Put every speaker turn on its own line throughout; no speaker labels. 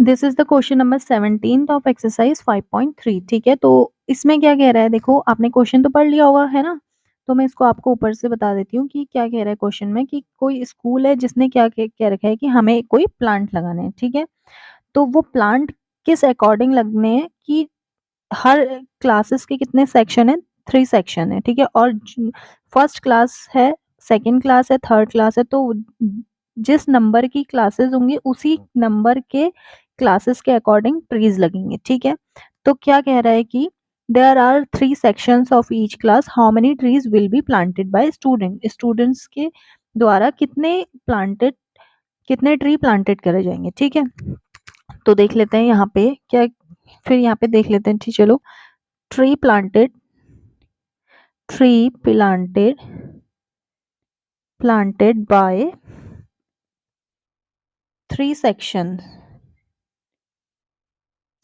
This is the question number 17 of exercise 5.3। ठीक है, तो इसमें क्या कह रहा है, देखो आपने क्वेश्चन तो पढ़ लिया होगा है ना। तो मैं इसको आपको ऊपर से बता देती हूँ कि क्या कह रहा है क्वेश्चन में, कि कोई स्कूल है जिसने क्या कह रखा है कि हमें कोई प्लांट लगाने हैं। ठीक है, तो वो प्लांट किस अकॉर्डिंग लगने हैं, कि हर क्लासेस के कितने सेक्शन है, 3 सेक्शन है। ठीक है, और फर्स्ट क्लास है, सेकंड क्लास है, थर्ड क्लास है, तो जिस नंबर की क्लासेस होंगी उसी नंबर के क्लासेस के अकॉर्डिंग ट्रीज लगेंगे। ठीक है, तो क्या कह रहा है कि there are 3 sections of each class, how many trees will be planted by student, students के द्वारा कितने ट्री प्लांटेड करे जाएंगे। ठीक है, तो देख लेते हैं यहाँ पे क्या, फिर यहाँ पे देख लेते हैं। ठीक, चलो, tree planted planted by 3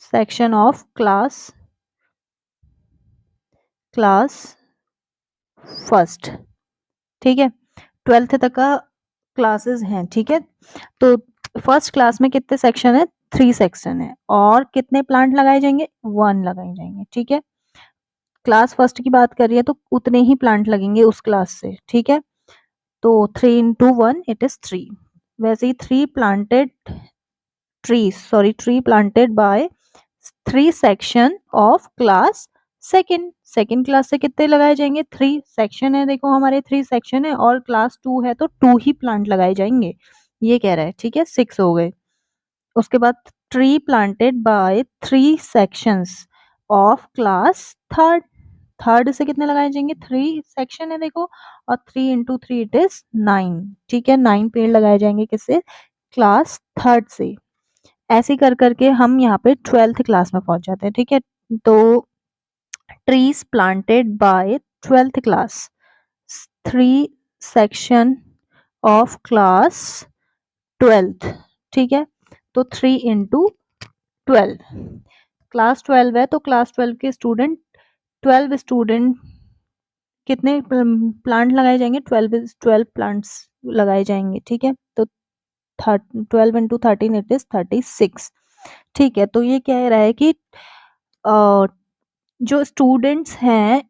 section of class first. ठीक है, 12th तक का क्लासेस हैं। ठीक है, तो फर्स्ट क्लास में कितने सेक्शन है, 3 सेक्शन है, और कितने प्लांट लगाए जाएंगे, 1 लगाए जाएंगे। ठीक है, क्लास फर्स्ट की बात कर रही है तो उतने ही प्लांट लगेंगे उस क्लास से। ठीक है, तो 3 into 1 इट इज 3। वैसे ही tree planted by 3 section of class second class से कितने लगाए जाएंगे, 3 सेक्शन है, देखो हमारे 3 सेक्शन है, और क्लास 2 है तो 2 ही प्लांट लगाए जाएंगे, ये कह रहा है। ठीक है, 6 हो गए। उसके बाद tree planted by 3 sections of class third से कितने लगाए जाएंगे, 3 सेक्शन है देखो, और 3 into 3 इट इज 9। ठीक है, 9 पेड़ लगाए जाएंगे किससे, क्लास थर्ड से। ऐसे कर करके हम यहाँ पे 12th क्लास में पहुंच जाते हैं। ठीक है, तो trees planted by 12th class, 3 section of class 12th। ठीक है, तो 3 into 12, क्लास 12 है तो क्लास 12 के स्टूडेंट 12 स्टूडेंट कितने प्लांट लगाए जाएंगे, 12 प्लांट्स लगाए जाएंगे। ठीक है, तो 12 into 13 इट इज 36। ठीक है, तो ये कह रहा है कि जो स्टूडेंट्स हैं,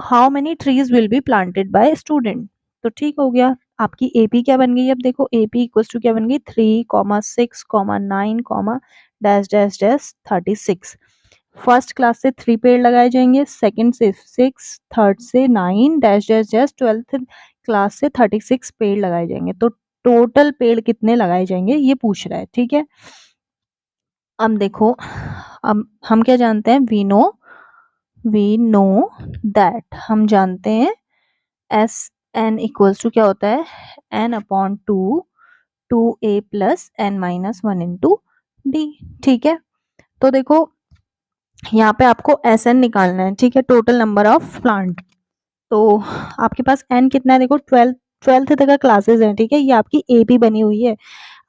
how many trees will be planted by student. तो ठीक हो गया, आपकी एपी क्या बन गई, अब देखो एपी इक्वल्स टू क्या बन गई, 3,6,9, dash dash dash 36। First class से 3 पेड़ लगाए जाएंगे, सेकंड से 6, थर्ड से 9, dash dash dash 12th class से 36 पेड़ लगाए जाएंगे। तो टोटल पेड़ कितने लगाए जाएंगे ये पूछ रहा है। ठीक है, अब देखो, अब हम क्या जानते हैं, वी नो दैट, हम जानते हैं एस एन इक्वल्स टू क्या होता है, n upon 2 a plus n minus 1 into d. ठीक है, तो देखो यहाँ पे आपको एस एन निकालना है। ठीक है, टोटल नंबर ऑफ प्लांट। तो आपके पास एन कितना है, देखो 12th तक का क्लासेस है। ठीक है, ये आपकी एपी बनी हुई है।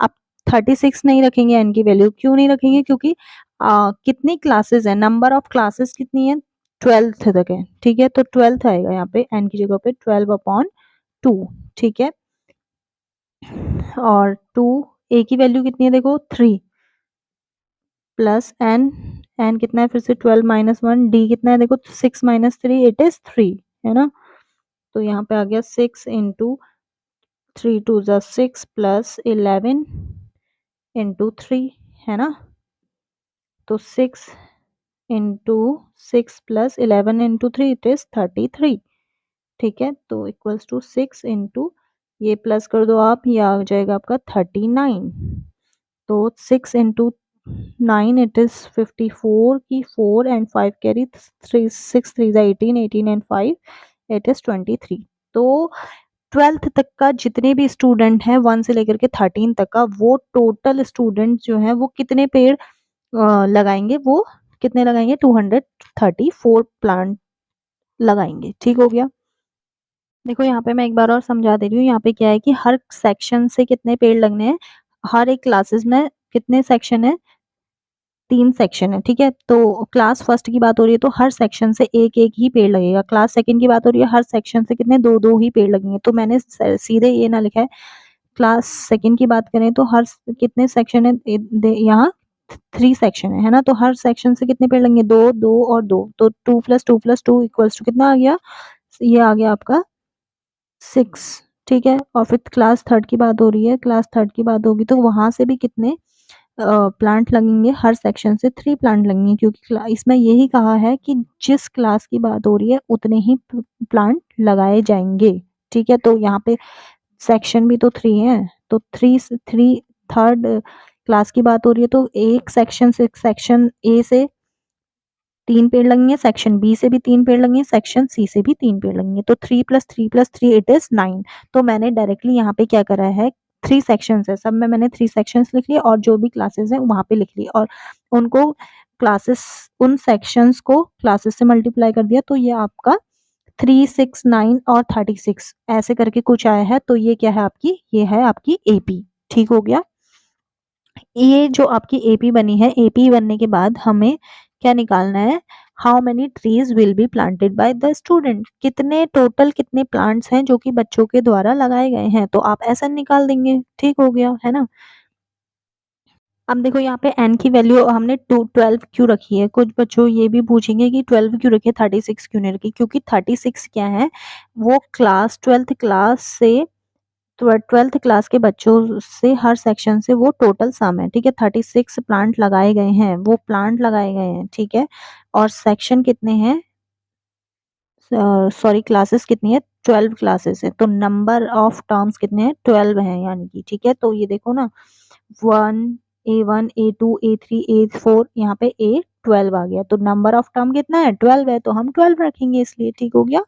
आप 36 नहीं रखेंगे एन की वैल्यू, क्यों नहीं रखेंगे, क्योंकि कितनी क्लासेस है, नंबर ऑफ क्लासेस कितनी है, 12th तक है। ठीक है, तो 12th आएगा यहाँ पे एन की जगह पे 12/2। ठीक है, और 2 ए की वैल्यू कितनी है, देखो 3 प्लस एन कितना है, फिर से 12 माइनस 1, डी कितना है, देखो 6 माइनस 3 इट इज 3, है ना। तो यहाँ पे आ गया 6 इंटू 3 2 ज़ा 6 प्लस 11 इंटू 3, है ना। तो 6 into 6 plus 11 into 3 it is 33। ठीक है, तो इक्वल्स टू 6 इंटू, ये प्लस कर दो आप, ये आ जाएगा आपका 39। तो 6 इंटू 9 इट इज 54 की 4 एंड 5 कैरी 3, 6 3 ज़ा 18, 18 एंड 5 इट इज 23। तो 12th तक का जितने भी स्टूडेंट हैं 1 से लेकर के 13 तक का, वो टोटल स्टूडेंट जो हैं वो कितने पेड़ लगाएंगे, वो कितने लगाएंगे, 234 प्लांट लगाएंगे। ठीक हो गया, देखो यहाँ पे मैं एक बार और समझा दे रही हूँ। यहाँ पे क्या है कि हर सेक्शन से कितने पेड़ लगने हैं, हर एक क्लासेस में कितने सेक्शन है, 3 सेक्शन है। ठीक है, तो क्लास फर्स्ट की बात हो रही है तो हर सेक्शन से एक एक ही पेड़ लगेगा। क्लास सेकंड की बात हो रही है, हर सेक्शन से कितने, 2 2 ही पेड़ लगेंगे। तो मैंने सीधे ये ना लिखा है क्लास सेकंड की बात करें तो हर कितने सेक्शन है, यहाँ 3 सेक्शन है ना, तो हर सेक्शन से कितने पेड़ लगेंगे, 2 2 और 2, तो 2 प्लस 2 प्लस 2 इक्वल्स टू कितना आ गया, ये आ गया आपका 6। ठीक है, और फिर क्लास थर्ड की बात हो रही है, क्लास थर्ड की बात होगी तो वहां से भी कितने प्लांट लगेंगे, हर सेक्शन से 3 प्लांट लगेंगे, क्योंकि इसमें यही कहा है कि जिस क्लास की बात हो रही है उतने ही प्लांट लगाए जाएंगे। ठीक है, तो यहाँ पे सेक्शन भी तो 3 है, तो 3 थर्ड क्लास की बात हो रही है तो एक सेक्शन से, सेक्शन ए से 3 पेड़ लगेंगे, सेक्शन बी से भी 3 पेड़ लगेंगे, सेक्शन सी से भी 3 पेड़ लगेंगे, तो 3 प्लस 3 प्लस 3 इट इज 9। तो मैंने डायरेक्टली यहाँ पे क्या करा है, 3 सेक्शंस है, सब में मैंने 3 सेक्शंस लिख लिए और जो भी क्लासेस है वहां पे लिख लिए, और उनको क्लासेस, उन सेक्शंस को क्लासेस से मल्टीप्लाई कर दिया, तो ये आपका 3 6 9 और 36 ऐसे करके कुछ आया है, तो ये क्या है आपकी, ये है आपकी एपी। ठीक हो गया, ये जो आपकी एपी बनी है, एपी बनने के बाद हमें क्या निकालना है, how many trees will be planted by the student, कितने टोटल कितने प्लांट्स हैं जो कि बच्चों के द्वारा लगाए गए हैं, तो आप ऐसा निकाल देंगे। ठीक हो गया है ना। अब देखो यहाँ पे n की वैल्यू हमने 12 क्यों रखी है, कुछ बच्चों ये भी पूछेंगे कि 12 क्यों रखी है, 36 क्यों नहीं रखी, क्योंकि 36 क्या है, वो क्लास 12th क्लास से 12th क्लास के बच्चों से हर सेक्शन से वो टोटल सम है। ठीक है, 36 प्लांट लगाए गए हैं, वो प्लांट लगाए गए हैं। ठीक है, और सेक्शन कितने हैं, सॉरी क्लासेस कितनी है, 12 क्लासेस है, तो नंबर ऑफ टर्म्स कितने हैं, 12 हैं यानी कि। ठीक है, तो ये देखो ना, 1 A1 A2 A3 A4, यहाँ पे A12 आ गया, तो नंबर ऑफ टर्म कितना है, 12 है, तो हम 12 रखेंगे इसलिए। ठीक हो गया।